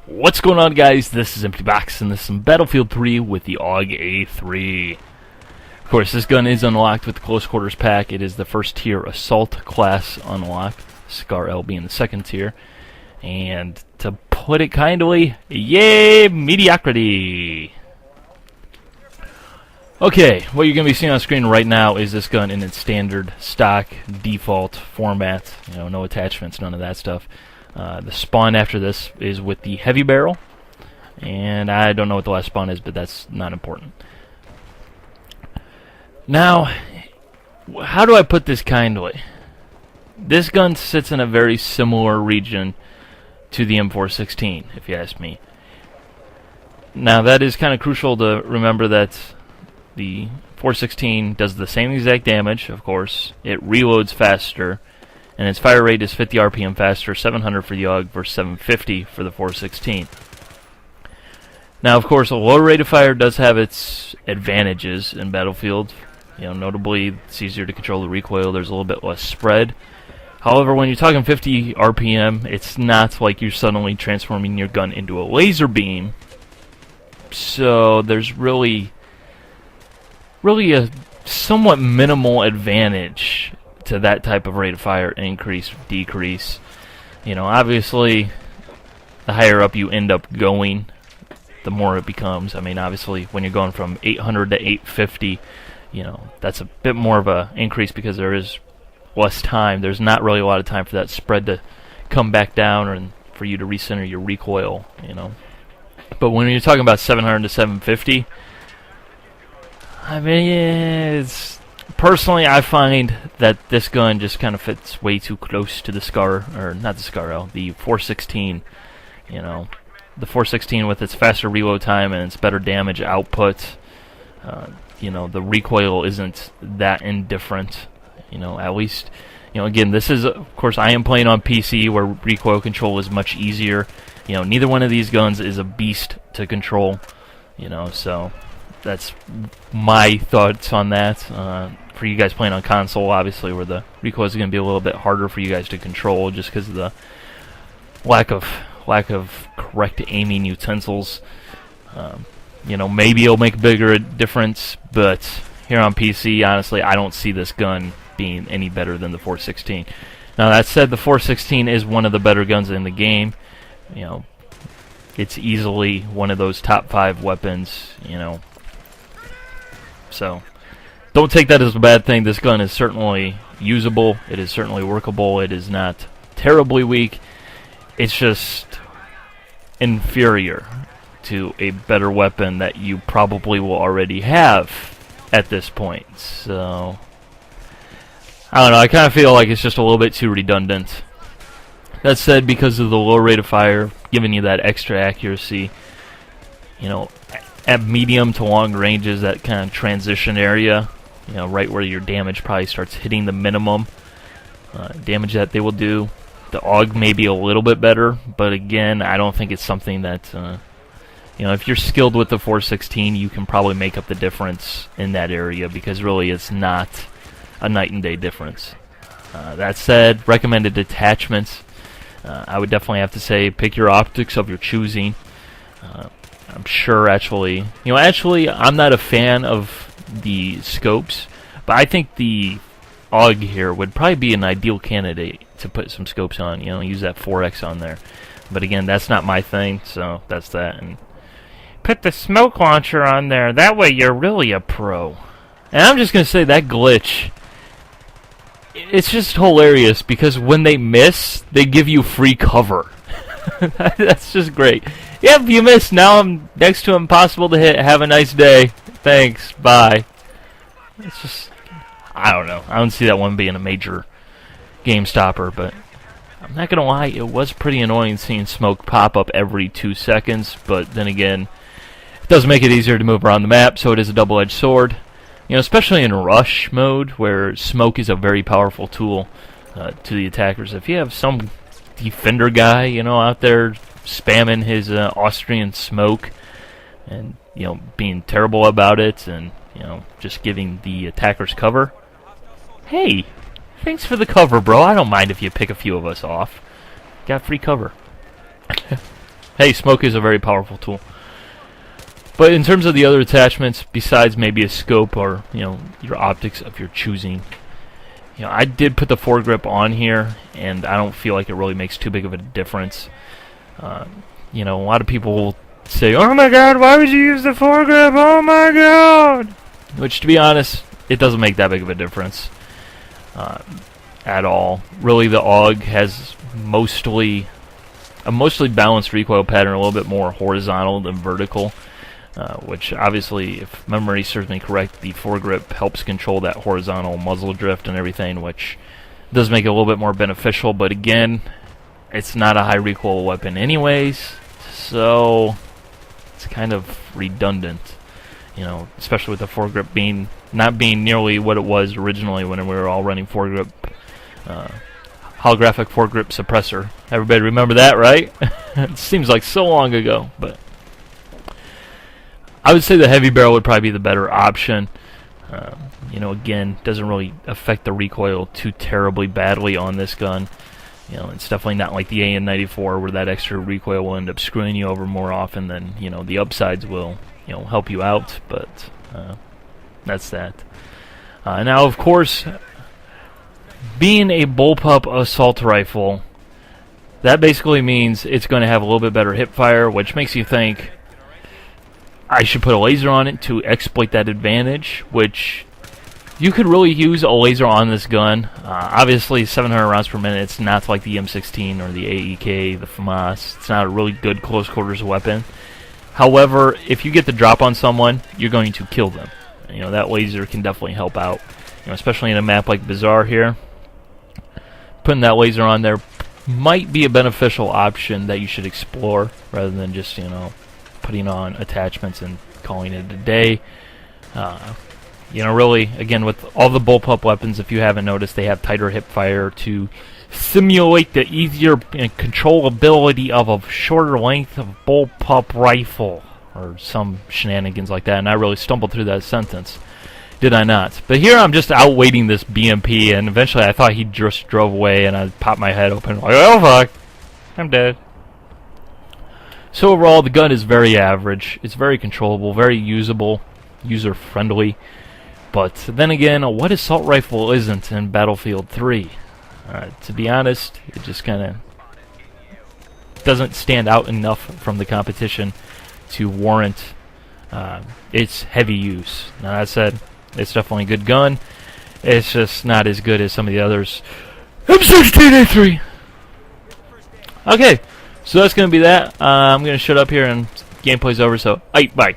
What's going on, guys? This is Empty Box, and this is Battlefield 3 with the AUG A3. Of course, this gun is unlocked with the Close Quarters pack. It is the first tier Assault class unlocked, Scar L being the second tier. And to put it kindly, yay, mediocrity! Okay, what you're going to be seeing on screen right now is this gun in its standard stock default format. You know, no attachments, none of that stuff. The spawn after this is with the heavy barrel, and I don't know what the last spawn is, but that's not important. Now, how do I put this kindly? This gun sits in a very similar region to the M416, if you ask me. Now, that is kind of crucial to remember that the 416 does the same exact damage, of course. It reloads faster, and its fire rate is 50 RPM faster, 700 for the AUG versus 750 for the 416. Now, of course, a lower rate of fire does have its advantages in Battlefield. You know, notably, it's easier to control the recoil. There's a little bit less spread. However, when you're talking 50 RPM, it's not like you're suddenly transforming your gun into a laser beam. So there's really a somewhat minimal advantage to that type of rate of fire increase, decrease. You know, obviously, the higher up you end up going, the more it becomes. I mean, obviously, when you're going from 800 to 850, you know, that's a bit more of an increase because there is less time. There's not really a lot of time for that spread to come back down and for you to recenter your recoil, you know. But when you're talking about 700 to 750, I mean, it's... Personally, I find that this gun just kind of fits way too close to the Scar, or not the Scar L, the 416. You know, the 416 with its faster reload time and its better damage output. You know, the recoil isn't that indifferent. You know, at least, you know, again, this is, of course, I am playing on PC where recoil control is much easier. You know, neither one of these guns is a beast to control. You know, so that's my thoughts on that. For you guys playing on console, obviously, where the recoil is going to be a little bit harder for you guys to control just because of the lack of correct aiming utensils. You know, maybe it'll make a bigger difference, but here on PC, honestly, I don't see this gun being any better than the 416. Now, that said, the 416 is one of the better guns in the game. You know, it's easily one of those top 5 weapons, you know. So don't take that as a bad thing. This gun is certainly usable. It is certainly workable. It is not terribly weak. It's just inferior to a better weapon that you probably will already have at this point. So, I don't know. I kind of feel like it's just a little bit too redundant. That said, because of the low rate of fire, giving you that extra accuracy, you know, at medium to long ranges, that kind of transition area, you know, right where your damage probably starts hitting the minimum damage that they will do. The AUG may be a little bit better, but again, I don't think it's something that, you know, if you're skilled with the 416, you can probably make up the difference in that area, because really it's not a night and day difference. That said, recommended attachments, I would definitely have to say pick your optics of your choosing. I'm sure actually, I'm not a fan of the scopes, but I think the AUG here would probably be an ideal candidate to put some scopes on, you know, use that 4X on there. But again, that's not my thing, so that's that. And put the smoke launcher on there, that way you're really a pro. And I'm just going to say that glitch, it's just hilarious, because when they miss, they give you free cover. That's just great. Yep, you missed. Now I'm next to impossible to hit. Have a nice day. Thanks. Bye. It's just, I don't know. I don't see that one being a major game stopper, but I'm not going to lie. It was pretty annoying seeing smoke pop up every 2 seconds, but then again, it does make it easier to move around the map, so it is a double-edged sword. You know, especially in rush mode, where smoke is a very powerful tool to the attackers. If you have some defender guy, you know, out there spamming his Austrian smoke and, you know, being terrible about it and, you know, just giving the attackers cover, hey, thanks for the cover, bro. I don't mind if you pick a few of us off. Got free cover. hey, smoke is a very powerful tool. But in terms of the other attachments, besides maybe a scope or, you know, your optics of your choosing, you know, I did put the foregrip on here, and I don't feel like it really makes too big of a difference. You know, a lot of people will say, "Oh my God, why would you use the foregrip? Oh my God!" Which, to be honest, it doesn't make that big of a difference at all. Really, the AUG has a mostly balanced recoil pattern, a little bit more horizontal than vertical. Which obviously, if memory serves me correct, the foregrip helps control that horizontal muzzle drift and everything, which does make it a little bit more beneficial. But again, it's not a high recoil weapon anyways, so it's kind of redundant, you know, especially with the foregrip not being nearly what it was originally when we were all running foregrip, holographic foregrip suppressor. Everybody remember that, right? It seems like so long ago, but I would say the heavy barrel would probably be the better option. You know, again, doesn't really affect the recoil too terribly badly on this gun. You know, it's definitely not like the AN94 where that extra recoil will end up screwing you over more often than, you know, the upsides will, you know, help you out. But that's that. Now, of course, being a bullpup assault rifle, that basically means it's going to have a little bit better hip fire, which makes you think I should put a laser on it to exploit that advantage, which you could really use a laser on this gun. Obviously, 700 rounds per minute, it's not like the M16 or the AEK, the FAMAS. It's not a really good close quarters weapon. However, if you get the drop on someone, you're going to kill them. You know, that laser can definitely help out. You know, especially in a map like Bazaar here. Putting that laser on there might be a beneficial option that you should explore rather than just, you know, putting on attachments and calling it a day. You know, really, again, with all the bullpup weapons, if you haven't noticed, they have tighter hip fire to simulate the easier controllability of a shorter length of bullpup rifle, or some shenanigans like that. And I really stumbled through that sentence, did I not? But here I'm just out waiting this BMP, and eventually I thought he just drove away, and I popped my head open, like, oh fuck, I'm dead. So overall, the gun is very average. It's very controllable, very usable, user-friendly. But then again, what assault rifle isn't in Battlefield 3? To be honest, it just kind of doesn't stand out enough from the competition to warrant its heavy use. Now, that said, it's definitely a good gun. It's just not as good as some of the others. M16A3! Okay. So that's going to be that. I'm going to shut up here and gameplay's over, so bye.